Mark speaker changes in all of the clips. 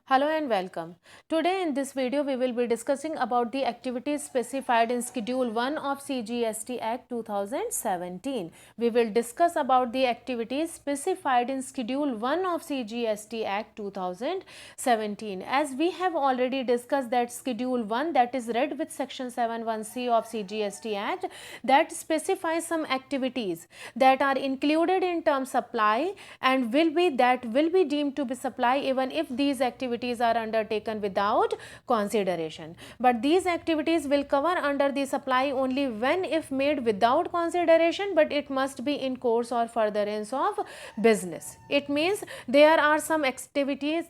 Speaker 1: Hello and welcome. Today in this video we will be discussing about the activities specified in Schedule 1 of CGST Act 2017. We will discuss about the activities specified in Schedule 1 of CGST Act 2017. As we have already discussed that Schedule 1, that is read with Section 71C of CGST Act, that specifies some activities that are included in term supply and will be deemed to be supply even if these activities are undertaken without consideration. But these activities will cover under the supply only when if made without consideration, but it must be in course or furtherance of business. It means there are some activities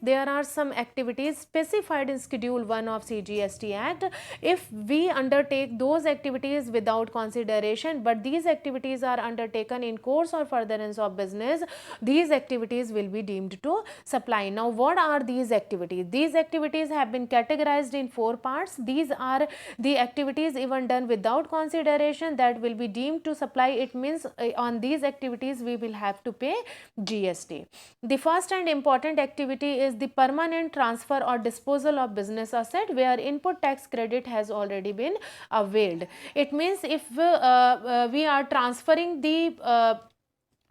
Speaker 1: specified in Schedule 1 of CGST Act. If we undertake those activities without consideration, but these activities are undertaken in course or furtherance of business, these activities will be deemed to supply. Now, what are these activities? These activities have been categorized in 4 parts. These are the activities even done without consideration that will be deemed to supply. It means on these activities we will have to pay GST. The first and important activity is the permanent transfer or disposal of business asset where input tax credit has already been availed. It means if we are transferring the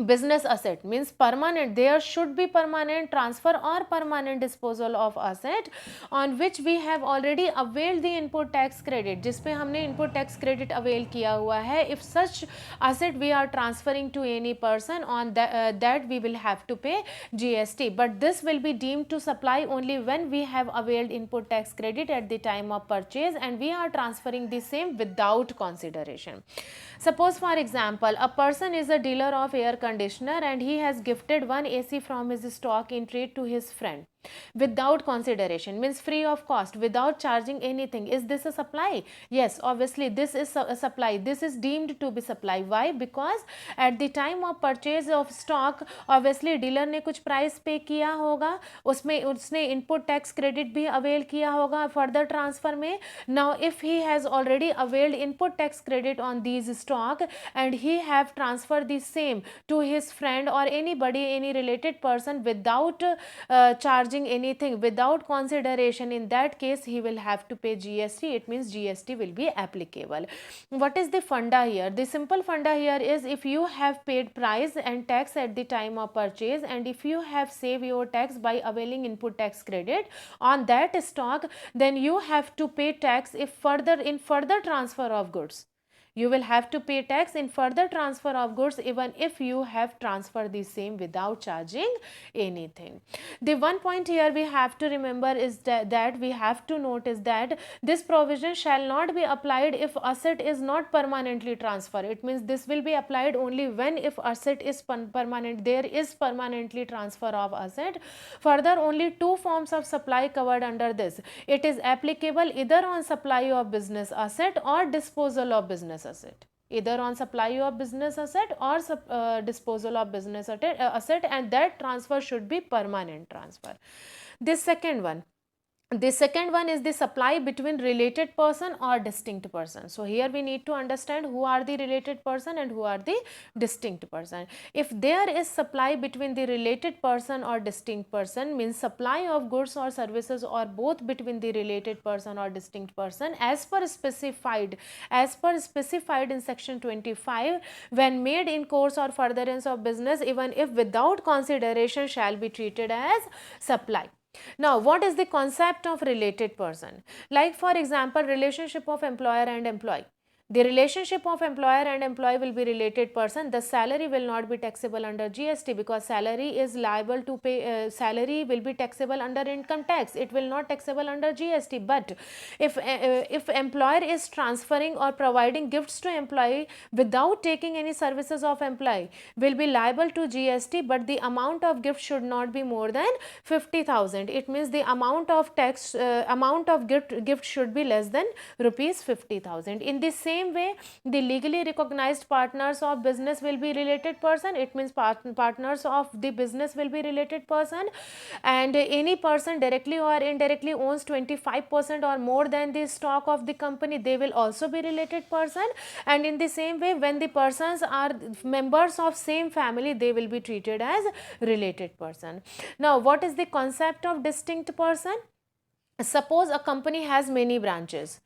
Speaker 1: business asset, means permanent, there should be permanent transfer or permanent disposal of asset on which we have already availed the input tax credit, जिस पे हमने input tax credit avail किया हुआ है. If such asset we are transferring to any person, on that we will have to pay GST, but this will be deemed to supply only when we have availed input tax credit at the time of purchase and we are transferring the same without consideration. Suppose for example, a person is a dealer of air conditioner and he has gifted one AC from his stock in trade to his friend without consideration, means free of cost, without charging anything. Is this a supply? Yes, obviously this is a supply. This is deemed to be supply. Why? Because at the time of purchase of stock, obviously dealer ने कुछ price pay किया होगा, उसमें उसने input tax credit भी avail किया होगा further transfer में. Now if he has already availed input tax credit on these stock and he have transferred the same to his friend or anybody, any related person without charging anything, without consideration, in that case he will have to pay GST. It means GST will be applicable. What is the funda here? The simple funda here is if you have paid price and tax at the time of purchase and if you have saved your tax by availing input tax credit on that stock, then you have to pay tax if further transfer of goods. You will have to pay tax in further transfer of goods even if you have transferred the same without charging anything. The one point here we have to remember is that we have to note is that this provision shall not be applied if asset is not permanently transferred. It means this will be applied only when if asset is permanent, there is permanently transfer of asset. Further, only two forms of supply covered under this. It is applicable either on supply of business asset or disposal of business asset, either on supply of business asset or disposal of business asset, and that transfer should be permanent transfer. The second one is the supply between related person or distinct person. So here we need to understand who are the related person and who are the distinct person. If there is supply between the related person or distinct person, means supply of goods or services or both between the related person or distinct person as per specified in section 25, when made in course or furtherance of business, even if without consideration, shall be treated as supply. Now, what is the concept of related person? Like for example, relationship of employer and employee. The relationship of employer and employee will be related person. The salary will not be taxable under GST because salary is liable to pay, salary will be taxable under income tax. It will not taxable under GST. But if employer is transferring or providing gifts to employee without taking any services of employee, will be liable to GST, but the amount of gift should not be more than 50,000. It means the amount of tax, amount of gift should be less than rupees 50,000. In the same same way, the legally recognized partners of business will be related person. It means partners of the business will be related person, and any person directly or indirectly owns 25% or more than the stock of the company, they will also be related person. And in the same way, when the persons are members of same family, they will be treated as related person. Now, what is the concept of distinct person? Suppose a company has many branches.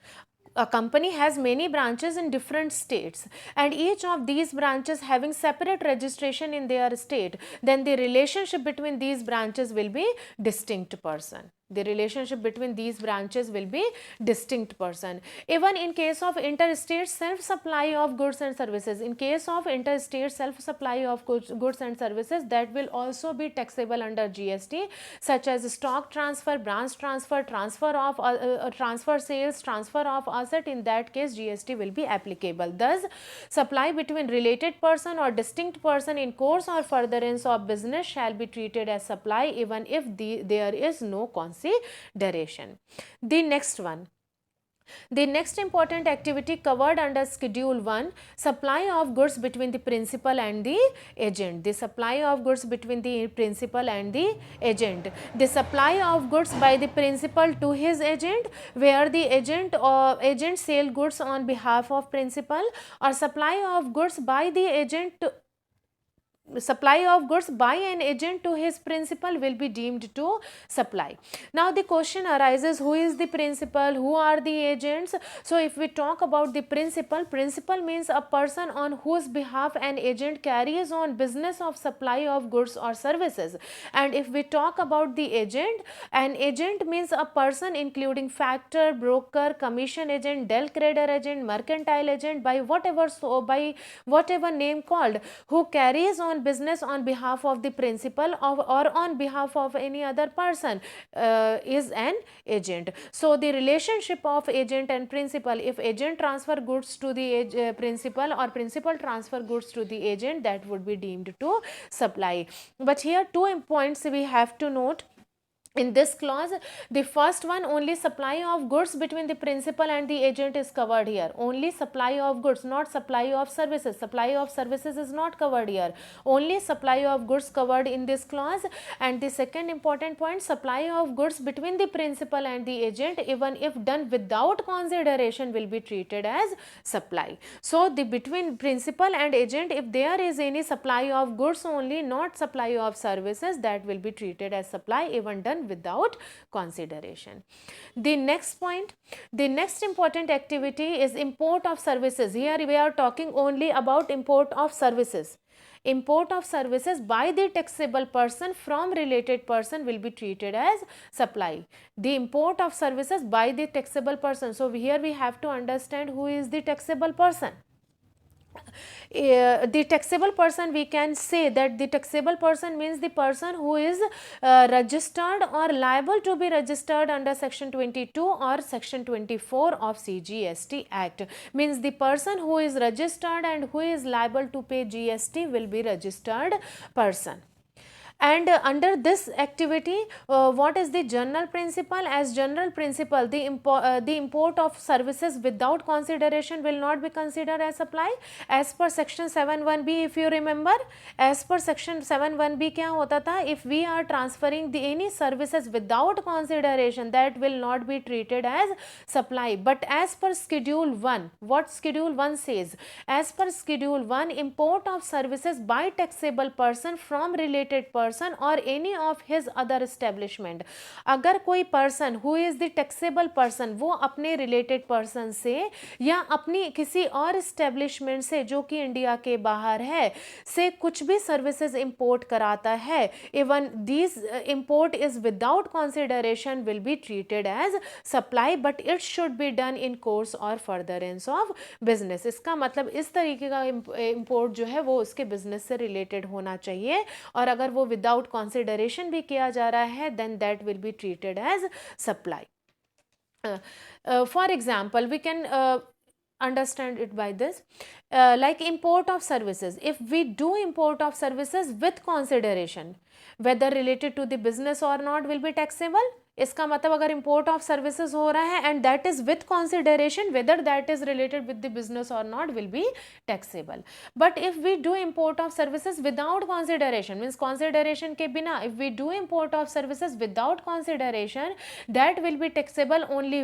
Speaker 1: A company has many branches in different states, and each of these branches having separate registration in their state, then the relationship between these branches will be distinct person. The relationship between these branches will be distinct person. Even in case of interstate self supply of goods and services, in case of interstate self supply of goods and services, that will also be taxable under GST, such as stock transfer, branch transfer, transfer sales, transfer of asset. In that case, GST will be applicable. Thus, supply between related person or distinct person in course or furtherance of business shall be treated as supply even if there is no consideration. The next one. The next important activity covered under Schedule 1, supply of goods between the principal and the agent. The supply of goods between the principal and the agent. The supply of goods by the principal to his agent, where the agent sell goods on behalf of principal, or supply of goods by the agent supply of goods by an agent to his principal will be deemed to supply. Now, the question arises, who is the principal, who are the agents? So, if we talk about the principal, principal means a person on whose behalf an agent carries on business of supply of goods or services. And if we talk about the agent, an agent means a person including factor, broker, commission agent, del creditor agent, mercantile agent, by whatever name called, who carries on business on behalf of the principal or on behalf of any other person, is an agent. So, the relationship of agent and principal, if agent transfer goods to the principal or principal transfer goods to the agent, that would be deemed to supply. But here two points we have to note. In this clause, the first one, only supply of goods between the principal and the agent is covered here. Only supply of goods, not supply of services. Supply of services is not covered here. Only supply of goods covered in this clause. And the second important point, supply of goods between the principal and the agent, even if done without consideration, will be treated as supply. So, the between principal and agent, if there is any supply of goods only, not supply of services, that will be treated as supply even done without consideration. The next point, the next important activity is import of services. Here we are talking only about import of services. Import of services by the taxable person from related person will be treated as supply. The import of services by the taxable person. So, here we have to understand who is the taxable person. The taxable person, we can say that the taxable person means the person who is registered or liable to be registered under section 22 or section 24 of CGST Act. Means the person who is registered and who is liable to pay GST will be registered person. And under this activity, what is the general principle? As general principle, the import of services without consideration will not be considered as supply. As per section 7(1)(b), if you remember, as per section 7(1)(b) क्या होता था? If we are transferring any services without consideration, that will not be treated as supply. But as per Schedule 1, what Schedule 1 says? As per Schedule 1, import of services by taxable person from related person or any of his other establishment. अगर कोई person who is the taxable person, वो अपने related person से या अपनी किसी और establishment से जो कि इंडिया के बाहर है से कुछ भी services import कराता है, even these import is without consideration will be treated as supply, but it should be done in course or furtherance of business. इसका मतलब इस तरीके का import जो है वो उसके business से related होना चाहिए, और अगर वो without consideration भी किया जा रहा है, then that will be treated as supply. For example, we can understand it by this, like import of services. If we do import of services with consideration, whether related to the business or not, will be taxable. इसका मतलब अगर import of services हो रहा है and that is with consideration whether that is related with the business और not will be taxable. But if we do import of services without consideration means consideration के बिना, if we do import of services without consideration, that will be taxable only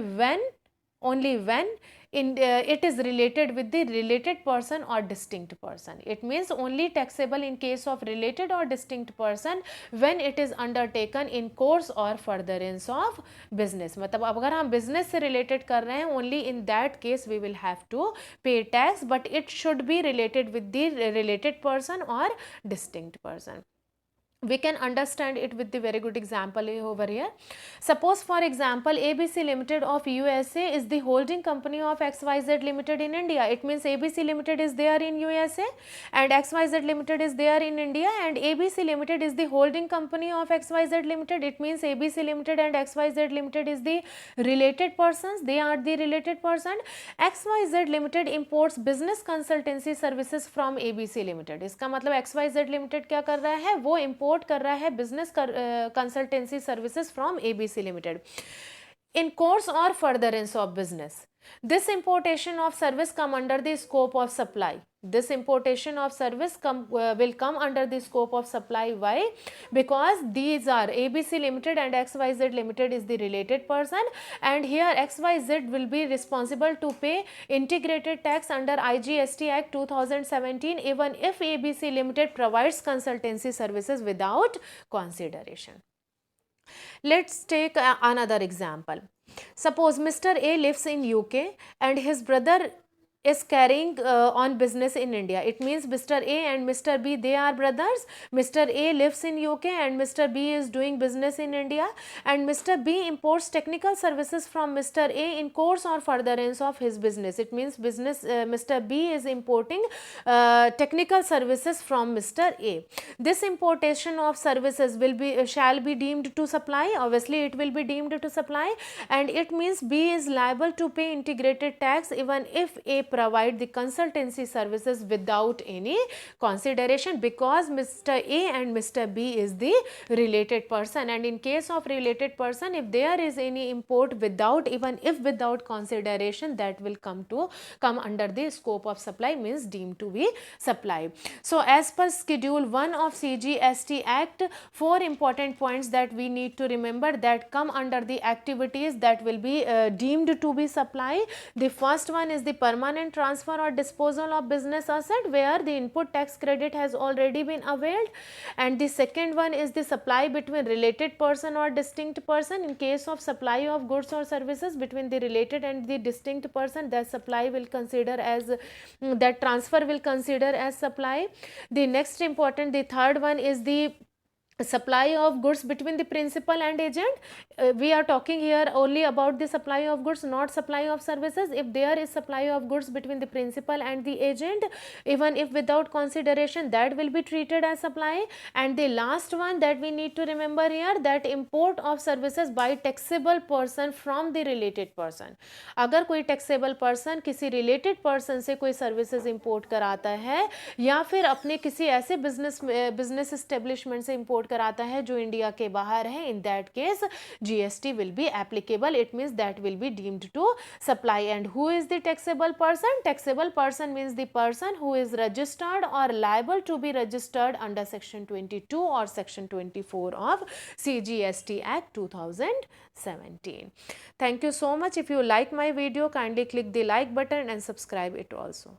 Speaker 1: when it is related with the related person or distinct person. It means only taxable in case of related or distinct person when it is undertaken in course or furtherance of business. मतलब अगर हम business से related कर रहे हैं, only in that case we will have to pay tax, but it should be related with the related person or distinct person. We can understand it with the very good example over here. Suppose for example ABC Limited of USA is the holding company of XYZ Limited in India. It means ABC Limited is there in USA and XYZ Limited is there in India, and ABC Limited is the holding company of XYZ Limited. It means ABC Limited and XYZ Limited is the related persons. They are the related person. XYZ Limited imports business consultancy services from ABC Limited. इसका मतलब XYZ Limited क्या कर रहा है, वो import कर रहा है business consultancy services from ABC limited in course और furtherance of business. This importation of service come under the scope of supply. This importation of service will come under the scope of supply. Why? Because these are ABC Limited and XYZ Limited is the related person, and here XYZ will be responsible to pay integrated tax under IGST Act 2017 even if ABC Limited provides consultancy services without consideration. Let's take another example. Suppose Mr. A lives in UK and his brother is carrying on business in India. It means Mr. A and Mr. B, they are brothers. Mr. A lives in UK and Mr. B is doing business in India, and Mr. B imports technical services from Mr. A in course or furtherance of his business. It means Mr. B is importing technical services from Mr. A. This importation of services shall be deemed to supply. Obviously it will be deemed to supply, and it means B is liable to pay integrated tax even if A provide the consultancy services without any consideration, because Mr. A and Mr. B is the related person, and in case of related person, if there is any import without consideration, that will come under the scope of supply, means deemed to be supply. So as per schedule 1 of CGST Act, 4 important points that we need to remember that come under the activities that will be deemed to be supply. The first one is the permanent transfer or disposal of business asset where the input tax credit has already been availed, and the second one is the supply between related person or distinct person. In case of supply of goods or services between the related and the distinct person, that supply will consider as that transfer will consider as supply. The next important, the third one is the supply of goods between the principal and agent. We are talking here only about the supply of goods, not supply of services. If there is supply of goods between the principal and the agent, even if without consideration, that will be treated as supply. And the last one that we need to remember here, that import of services by taxable person from the related person. अगर कोई taxable person किसी related person से कोई services import कराता है या फिर अपने किसी ऐसे business establishment से import कराता है जो इंडिया के बाहर है, in that case GST will be applicable. It means that will be deemed to supply. And who is the taxable person? Taxable person means the person who is registered or liable to be registered under section 22 or section 24 of CGST Act 2017. Thank you so much. If you like my video, kindly click the like button and subscribe it also.